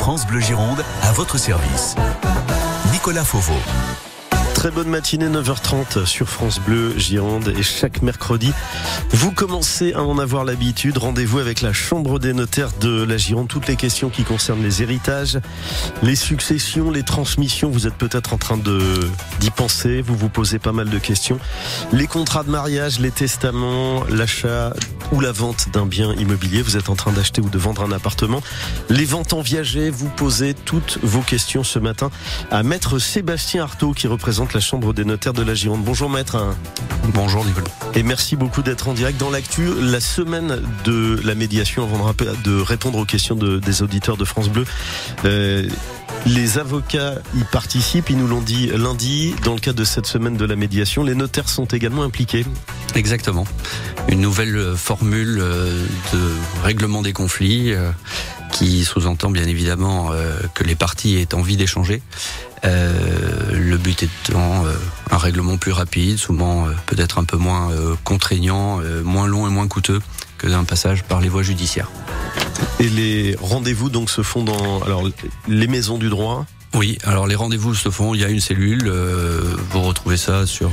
France Bleu Gironde, à votre service. Nicolas Fauveau. Très bonne matinée, 9h30 sur France Bleu Gironde, et chaque mercredi, vous commencez à en avoir l'habitude. Rendez-vous avec la Chambre des notaires de la Gironde. Toutes les questions qui concernent les héritages, les successions, les transmissions, vous êtes peut-être en train d'y penser, vous vous posez pas mal de questions. Les contrats de mariage, les testaments, l'achat ou la vente d'un bien immobilier, vous êtes en train d'acheter ou de vendre un appartement. Les ventes en viager, vous posez toutes vos questions ce matin à Maître Sébastien Artaud qui représente la Chambre des notaires de la Gironde. Bonjour Maître. Bonjour Nicolas. Et merci beaucoup d'être en direct dans l'actu. La semaine de la médiation, avant de répondre aux questions des auditeurs de France Bleu. Les avocats y participent, ils nous l'ont dit lundi. Dans le cadre de cette semaine de la médiation, les notaires sont également impliqués. Exactement. Une nouvelle formule de règlement des conflits qui sous-entend bien évidemment que les parties aient envie d'échanger. Le but étant un règlement plus rapide, souvent peut-être un peu moins contraignant, moins long et moins coûteux que d'un passage par les voies judiciaires. Et les rendez-vous donc se font dans les maisons du droit ? Oui, alors les rendez-vous se font, il y a une cellule, vous retrouvez ça sur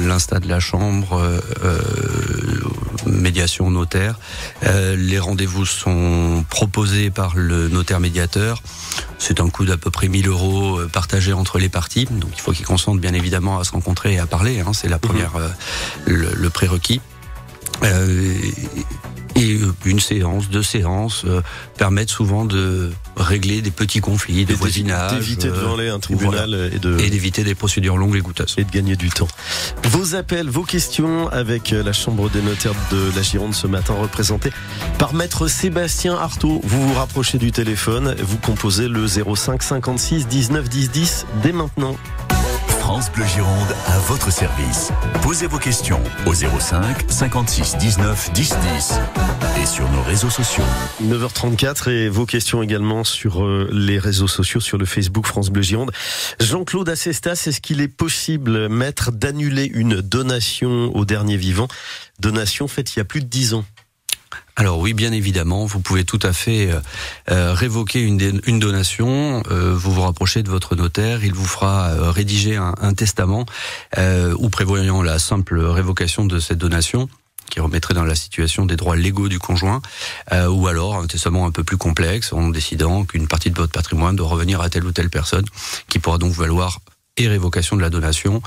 l'Insta de la Chambre, médiation notaire. Les rendez-vous sont proposés par le notaire médiateur. C'est un coût d'à peu près 1 000 € partagé entre les parties. Donc il faut qu'ils consentent bien évidemment à se rencontrer et à parler. C'est la première, le prérequis. Et une séance, 2 séances permettent souvent de régler des petits conflits de voisinage, d'éviter devant aller un tribunal et d'éviter des procédures longues et coûteuses et de gagner du temps. Vos appels, vos questions avec la Chambre des notaires de la Gironde ce matin, représentée par Maître Sébastien Artaud. Vous vous rapprochez du téléphone, vous composez le 05 56 19 10 10 dès maintenant. France Bleu Gironde à votre service. Posez vos questions au 05 56 19 10 10 et sur nos réseaux sociaux. 9h34 et vos questions également sur les réseaux sociaux, sur le Facebook France Bleu Gironde. Jean-Claude Assestas, est-ce qu'il est possible, maître, d'annuler une donation au dernier vivant? Donation faite il y a plus de 10 ans. Alors oui, bien évidemment, vous pouvez tout à fait révoquer une donation. Vous vous rapprochez de votre notaire, il vous fera rédiger un testament ou prévoyant la simple révocation de cette donation, qui remettrait dans la situation des droits légaux du conjoint, ou alors un testament un peu plus complexe en décidant qu'une partie de votre patrimoine doit revenir à telle ou telle personne, qui pourra donc valoir et révocation de la donation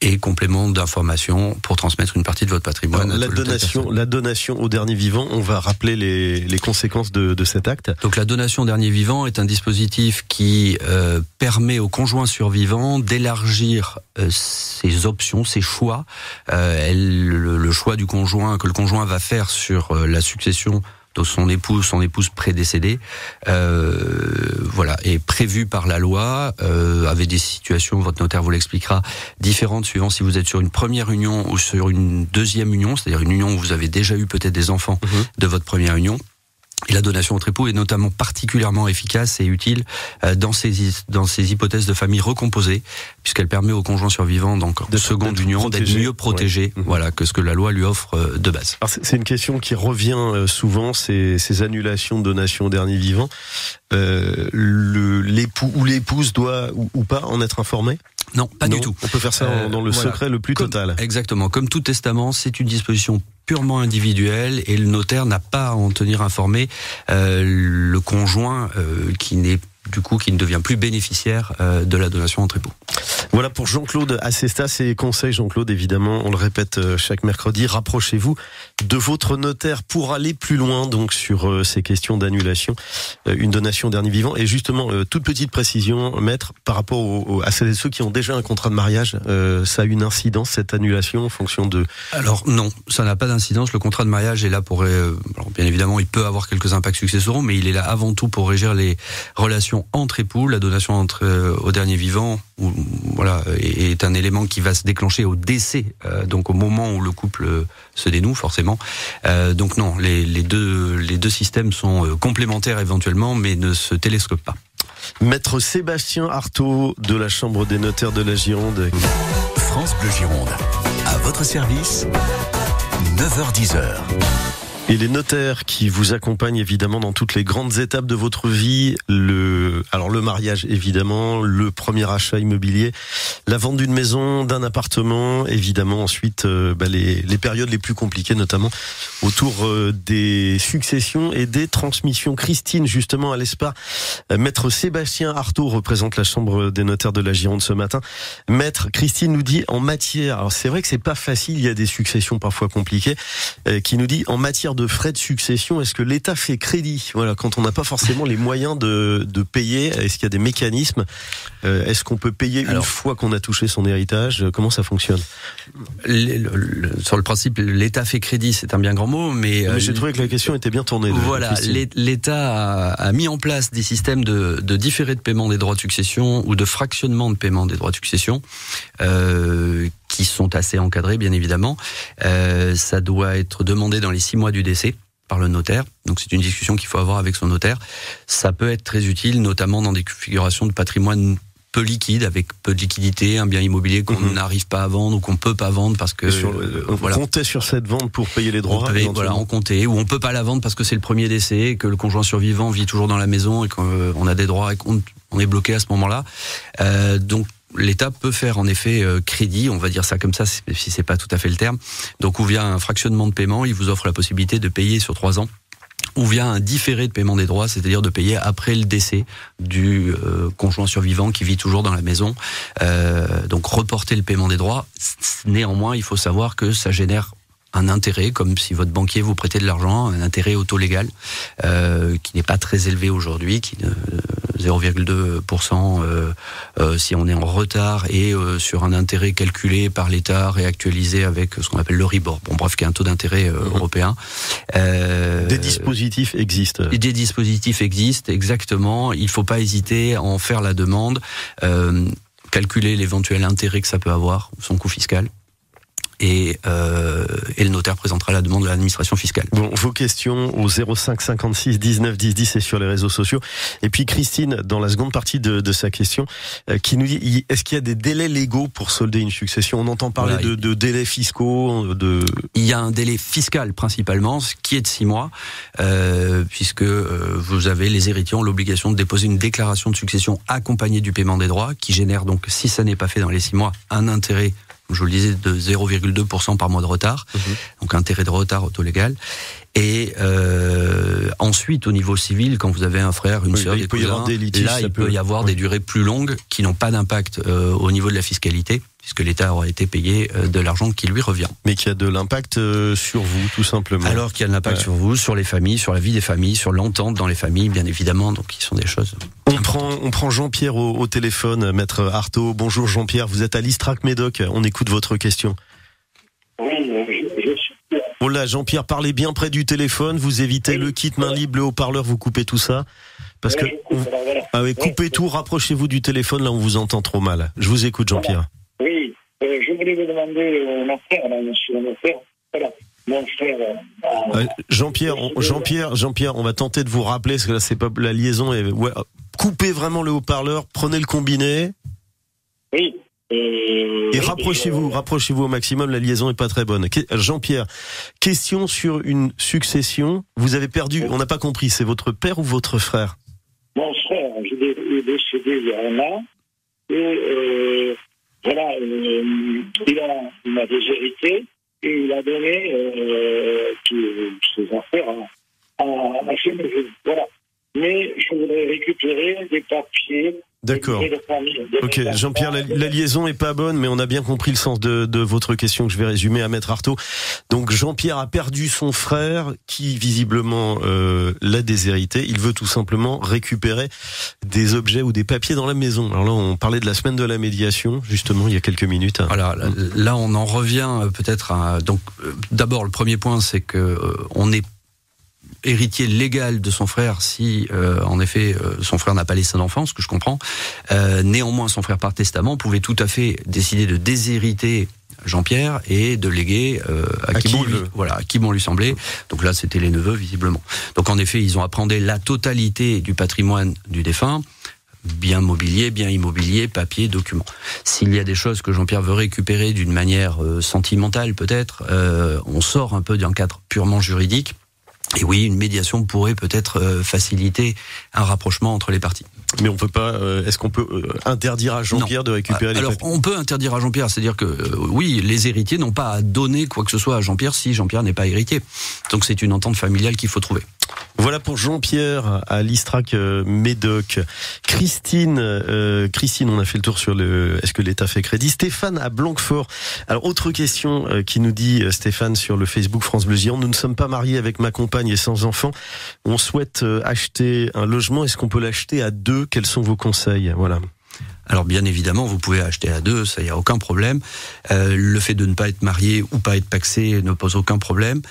et complément d'information pour transmettre une partie de votre patrimoine. Alors, la donation au dernier vivant, on va rappeler les conséquences de cet acte. Donc la donation au dernier vivant est un dispositif qui permet au conjoint survivant d'élargir ses options, ses choix. Le choix du conjoint, que le conjoint va faire sur la succession de son épouse prédécédée, est prévu par la loi, avec des situations, votre notaire vous l'expliquera, différentes suivant si vous êtes sur une première union ou sur une deuxième union, c'est-à-dire une union où vous avez déjà eu peut-être des enfants de votre première union. Et la donation entre époux est notamment particulièrement efficace et utile dans ces hypothèses de famille recomposée, puisqu'elle permet au conjoint survivant, donc en seconde union, d'être mieux protégé, que ce que la loi lui offre de base. Alors c'est une question qui revient souvent, ces annulations de donation au dernier vivant. L'époux ou l'épouse doit ou pas en être informé ? Non, pas du tout. On peut faire ça dans le secret le plus total. Exactement. Comme tout testament, c'est une disposition purement individuelle et le notaire n'a pas à en tenir informé le conjoint qui ne devient plus bénéficiaire de la donation entre époux. Voilà pour Jean-Claude Assestas et conseils. Jean-Claude, évidemment, on le répète chaque mercredi, rapprochez-vous de votre notaire pour aller plus loin donc sur ces questions d'annulation, une donation au dernier vivant. Et justement, toute petite précision, maître, par rapport à celles et ceux qui ont déjà un contrat de mariage, ça a une incidence, cette annulation, en fonction de... Alors non, ça n'a pas d'incidence. Le contrat de mariage est là pour... alors bien évidemment, il peut avoir quelques impacts successoraux, mais il est là avant tout pour régir les relations entre époux. La donation au dernier vivant est un élément qui va se déclencher au décès, donc au moment où le couple se dénoue forcément. Donc non, les deux systèmes sont complémentaires éventuellement, mais ne se télescopent pas. Maître Sébastien Artaud de la Chambre des notaires de la Gironde. France Bleu Gironde, à votre service, 9h-10h. Et les notaires qui vous accompagnent évidemment dans toutes les grandes étapes de votre vie, alors le mariage évidemment, le premier achat immobilier, la vente d'une maison, d'un appartement, évidemment ensuite les périodes les plus compliquées, notamment autour des successions et des transmissions. Christine, justement à l'ESPA, maître Sébastien Artaud représente la Chambre des notaires de la Gironde ce matin. Maître, Christine nous dit en matière, alors c'est vrai que c'est pas facile, il y a des successions parfois compliquées, qui nous dit en matière de frais de succession, est-ce que l'État fait crédit? Voilà, quand on n'a pas forcément les moyens de payer, est-ce qu'il y a des mécanismes? Est-ce qu'on peut payer une fois qu'on a touché son héritage? Comment ça fonctionne? Sur le principe, l'État fait crédit, c'est un bien grand mot, mais j'ai trouvé que la question était bien tournée. Voilà, l'État a mis en place des systèmes de différé de paiement des droits de succession ou de fractionnement de paiement des droits de succession, qui sont assez encadrés, bien évidemment. Ça doit être demandé dans les 6 mois du décès par le notaire. Donc c'est une discussion qu'il faut avoir avec son notaire. Ça peut être très utile, notamment dans des configurations de patrimoine peu liquide, avec peu de liquidité, un bien immobilier qu'on n'arrive pas à vendre ou qu'on peut pas vendre parce que on comptait sur cette vente pour payer les droits. On comptait, ou on peut pas la vendre parce que c'est le premier décès, que le conjoint survivant vit toujours dans la maison et qu'on a des droits et qu'on est bloqué à ce moment-là. Donc l'État peut faire en effet crédit, on va dire ça comme ça, si c'est pas tout à fait le terme. Donc ou via un fractionnement de paiement, il vous offre la possibilité de payer sur 3 ans. Ou via un différé de paiement des droits, c'est-à-dire de payer après le décès du conjoint survivant qui vit toujours dans la maison. Donc reporter le paiement des droits. Néanmoins, il faut savoir que ça génère un intérêt, comme si votre banquier vous prêtait de l'argent, un intérêt au taux légal, qui n'est pas très élevé aujourd'hui, qui 0,2% si on est en retard, et sur un intérêt calculé par l'État, réactualisé avec ce qu'on appelle le RIBOR. Bon, bref, qui est un taux d'intérêt européen. Des dispositifs existent. Des dispositifs existent, exactement. Il ne faut pas hésiter à en faire la demande, calculer l'éventuel intérêt que ça peut avoir, son coût fiscal. Et le notaire présentera la demande de l'administration fiscale. Bon, vos questions au 05 56 19 10 10 et sur les réseaux sociaux. Et puis Christine, dans la seconde partie de sa question, qui nous dit, est-ce qu'il y a des délais légaux pour solder une succession? On entend parler de délais fiscaux. Il y a un délai fiscal principalement, qui est de 6 mois, puisque vous avez, les héritiers ont l'obligation de déposer une déclaration de succession accompagnée du paiement des droits, qui génère donc, si ça n'est pas fait dans les 6 mois, un intérêt, je vous le disais, de 0,2% par mois de retard, donc intérêt de retard au taux légal. Et ensuite, au niveau civil, quand vous avez un frère, une sœur, des cousins, il peut y avoir des durées plus longues qui n'ont pas d'impact au niveau de la fiscalité, puisque l'État aura été payé de l'argent qui lui revient. Mais qui a de l'impact sur vous, tout simplement. Alors qu'il y a de l'impact sur vous, sur les familles, sur la vie des familles, sur l'entente dans les familles, bien évidemment, donc qui sont des choses... On prend Jean-Pierre au téléphone, maître Artaud. Bonjour Jean-Pierre, vous êtes à l'Istrac Médoc, on écoute votre question. Oui, je suis... Oh là, Jean-Pierre, parlez bien près du téléphone, vous évitez le kit main libre, le haut-parleur, vous coupez tout ça. Parce que... coupez tout, rapprochez-vous du téléphone, là on vous entend trop mal. Je vous écoute Jean-Pierre. Oui, je voulais vous demander, mon frère, là, monsieur mon frère, voilà. Mon frère... Jean-Pierre, on va tenter de vous rappeler, parce que là, c'est pas la liaison. Coupez vraiment le haut-parleur, prenez le combiné. Oui. Et rapprochez-vous au maximum, la liaison est pas très bonne. Jean-Pierre, question sur une succession. Vous avez perdu, on n'a pas compris, c'est votre père ou votre frère? Mon frère, il est décédé il y a 1 an. Et voilà, il m'a déshérité. Et il a donné tous ses affaires à ses neveux. Voilà. Mais je voudrais récupérer des papiers. D'accord. Ok, Jean-Pierre, la liaison est pas bonne, mais on a bien compris le sens de votre question que je vais résumer à maître Artaud. Donc Jean-Pierre a perdu son frère qui visiblement l'a déshérité. Il veut tout simplement récupérer des objets ou des papiers dans la maison. Alors là, on parlait de la semaine de la médiation, justement, il y a quelques minutes. Voilà, là on en revient peut-être à... Donc d'abord, le premier point, c'est que on est héritier légal de son frère si en effet son frère n'a pas laissé d'enfant, ce que je comprends. Néanmoins, son frère par testament pouvait tout à fait décider de déshériter Jean-Pierre et de léguer à qui bon lui semblait. Donc là, c'était les neveux visiblement. Donc en effet, ils ont appréhendé la totalité du patrimoine du défunt. Bien mobilier, bien immobilier, papier, documents. S'il y a des choses que Jean-Pierre veut récupérer d'une manière sentimentale peut-être, on sort un peu d'un cadre purement juridique. Et oui, une médiation pourrait peut-être faciliter un rapprochement entre les parties. Mais on peut pas. Est-ce qu'on peut interdire à Jean-Pierre de récupérer les papiers ? On peut interdire à Jean-Pierre, c'est-à-dire que oui, les héritiers n'ont pas à donner quoi que ce soit à Jean-Pierre si Jean-Pierre n'est pas héritier. Donc c'est une entente familiale qu'il faut trouver. Voilà pour Jean-Pierre à l'Istrac Médoc. Christine, on a fait le tour sur est-ce que l'État fait crédit. Stéphane à Blanquefort. Alors autre question qui nous dit Stéphane sur le Facebook France Bleu Gironde. Nous ne sommes pas mariés avec ma compagne et sans enfants. On souhaite acheter un logement. Est-ce qu'on peut l'acheter à deux ? Quels sont vos conseils ? Voilà. Alors bien évidemment, vous pouvez acheter à deux, ça y a aucun problème. Le fait de ne pas être marié ou pas être pacsé ne pose aucun problème.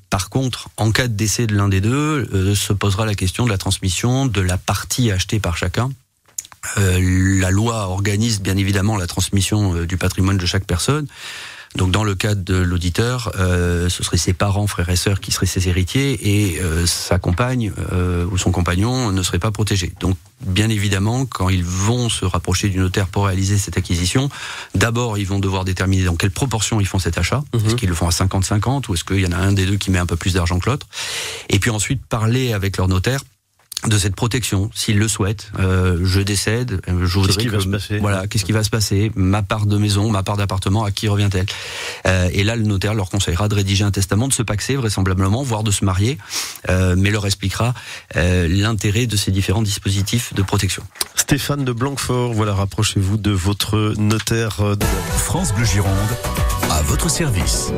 Par contre, en cas de décès de l'un des deux, se posera la question de la transmission de la partie achetée par chacun. La loi organise bien évidemment la transmission du patrimoine de chaque personne. Donc dans le cas de l'auditeur, ce seraient ses parents, frères et sœurs qui seraient ses héritiers et sa compagne ou son compagnon ne serait pas protégé. Donc bien évidemment, quand ils vont se rapprocher du notaire pour réaliser cette acquisition, d'abord ils vont devoir déterminer dans quelle proportion ils font cet achat. Est-ce qu'ils le font à 50-50 ou est-ce qu'il y en a un des deux qui met un peu plus d'argent que l'autre ? Et puis ensuite parler avec leur notaire de cette protection, s'ils le souhaitent. Je décède, je voudrais qu'est-ce qui va se passer ? Ma part de maison, ma part d'appartement, à qui revient-elle ? Et là, le notaire leur conseillera de rédiger un testament, de se pacser vraisemblablement, voire de se marier, mais leur expliquera l'intérêt de ces différents dispositifs de protection. Stéphane de Blanquefort, voilà, rapprochez-vous de votre notaire. France Bleu Gironde, à votre service.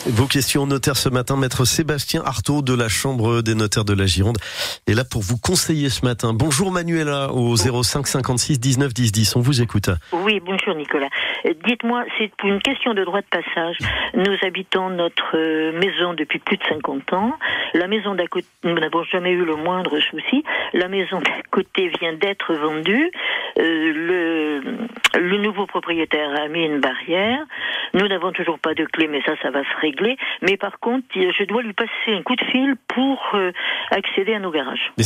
Vos questions au notaire ce matin, maître Sébastien Artaud de la Chambre des notaires de la Gironde est là pour vous conseiller ce matin. Bonjour Manuela au 05 56 19 10 10, on vous écoute. Oui, bonjour Nicolas. Dites-moi, c'est pour une question de droit de passage. Nous habitons notre maison depuis plus de 50 ans. La maison d'à côté, nous n'avons jamais eu le moindre souci. La maison d'à côté vient d'être vendue. Le nouveau propriétaire a mis une barrière. Nous n'avons toujours pas de clé, mais ça va se régler. Mais par contre, je dois lui passer un coup de fil pour accéder à nos garages. Mais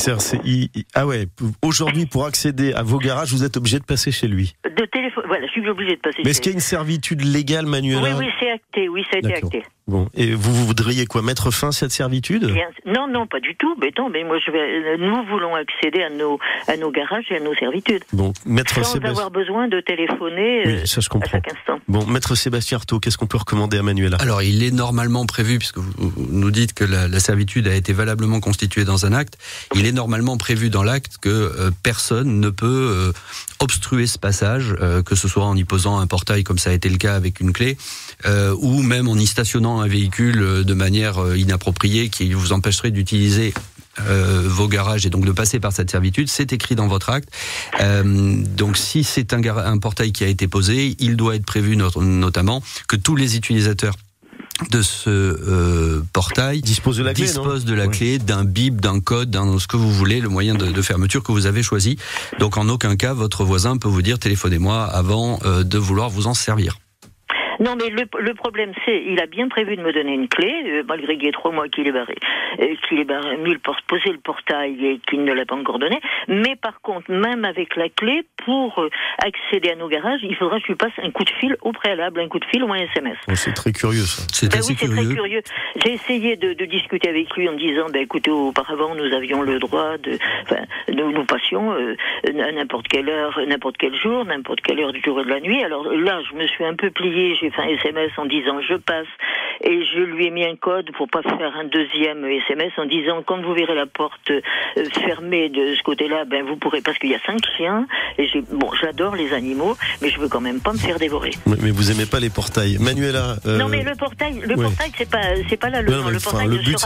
aujourd'hui, pour accéder à vos garages, vous êtes obligé de passer chez lui. Voilà, je suis obligé de passer chez lui. Mais est-ce qu'il y a une servitude légale, Manuela ? Oui, c'est acté. Oui, ça a été acté. Bon, et vous voudriez quoi, mettre fin à cette servitude ? Non, pas du tout. Mais moi, nous voulons accéder à nos garages et à nos servitudes. Bon, sans avoir besoin de téléphoner ça, je comprends. à chaque instant. Bon, maître Sébastien Artaud, qu'est-ce qu'on peut recommander à Manuela ? Alors, il est normalement prévu, puisque vous nous dites que la servitude a été valablement constituée dans un acte, il est normalement prévu dans l'acte que personne ne peut obstruer ce passage, que ce soit en y posant un portail comme ça a été le cas avec une clé, ou même en y stationnant un véhicule de manière inappropriée qui vous empêcherait d'utiliser vos garages et donc de passer par cette servitude. C'est écrit dans votre acte. Donc si c'est un portail qui a été posé, il doit être prévu notamment que tous les utilisateurs de ce portail disposent de la clé, d'un bip, d'un code, d'un ce que vous voulez, le moyen de fermeture que vous avez choisi. Donc en aucun cas, votre voisin peut vous dire téléphonez-moi avant de vouloir vous en servir. Non, mais le problème, c'est, il a bien prévu de me donner une clé, malgré qu'il y ait 3 mois qu'il est barré, posé le portail et qu'il ne l'a pas encore donné. Mais par contre, même avec la clé, pour accéder à nos garages, il faudra que je lui passe un coup de fil au préalable, un coup de fil ou un SMS. Oh, c'est très curieux, ça. C'est assez curieux. Très curieux. J'ai essayé de discuter avec lui en disant, écoutez, auparavant, nous avions le droit nous passions à n'importe quelle heure, n'importe quel jour, n'importe quelle heure du jour et de la nuit. Alors là, je me suis un peu pliée, j'ai fait un SMS en disant je passe et je lui ai mis un code pour pas faire un deuxième SMS en disant quand vous verrez la porte fermée de ce côté-là, vous pourrez, parce qu'il y a 5 chiens et j'adore les animaux, mais je veux quand même pas me faire dévorer. Mais vous aimez pas les portails, Manuela Non, mais le portail c'est pas la leçon. Le portail le but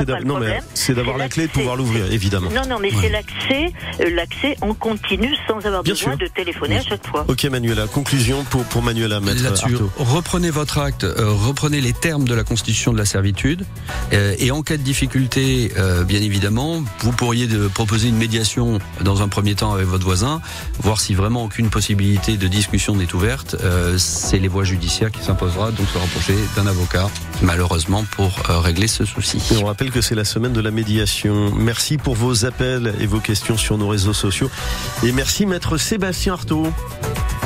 c'est d'avoir la clé de pouvoir l'ouvrir, évidemment. Non, mais c'est l'accès en continu sans avoir besoin de téléphoner à chaque fois. Ok, Manuela, conclusion pour Manuela, maître Artaud. Reprenez votre acte, reprenez les termes de la constitution de la servitude et en cas de difficulté, bien évidemment, vous pourriez proposer une médiation dans un premier temps avec votre voisin, voir si vraiment aucune possibilité de discussion n'est ouverte. C'est les voies judiciaires qui s'imposera, donc se rapprocher d'un avocat, malheureusement, pour régler ce souci. Et on rappelle que c'est la semaine de la médiation. Merci pour vos appels et vos questions sur nos réseaux sociaux. Et merci maître Sébastien Artaud.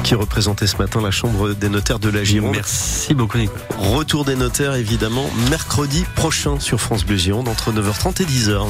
qui représentait ce matin la Chambre des notaires de la Gironde. Merci beaucoup, Nicolas. Retour des notaires, évidemment, mercredi prochain sur France Bleu Gironde, entre 9h30 et 10h.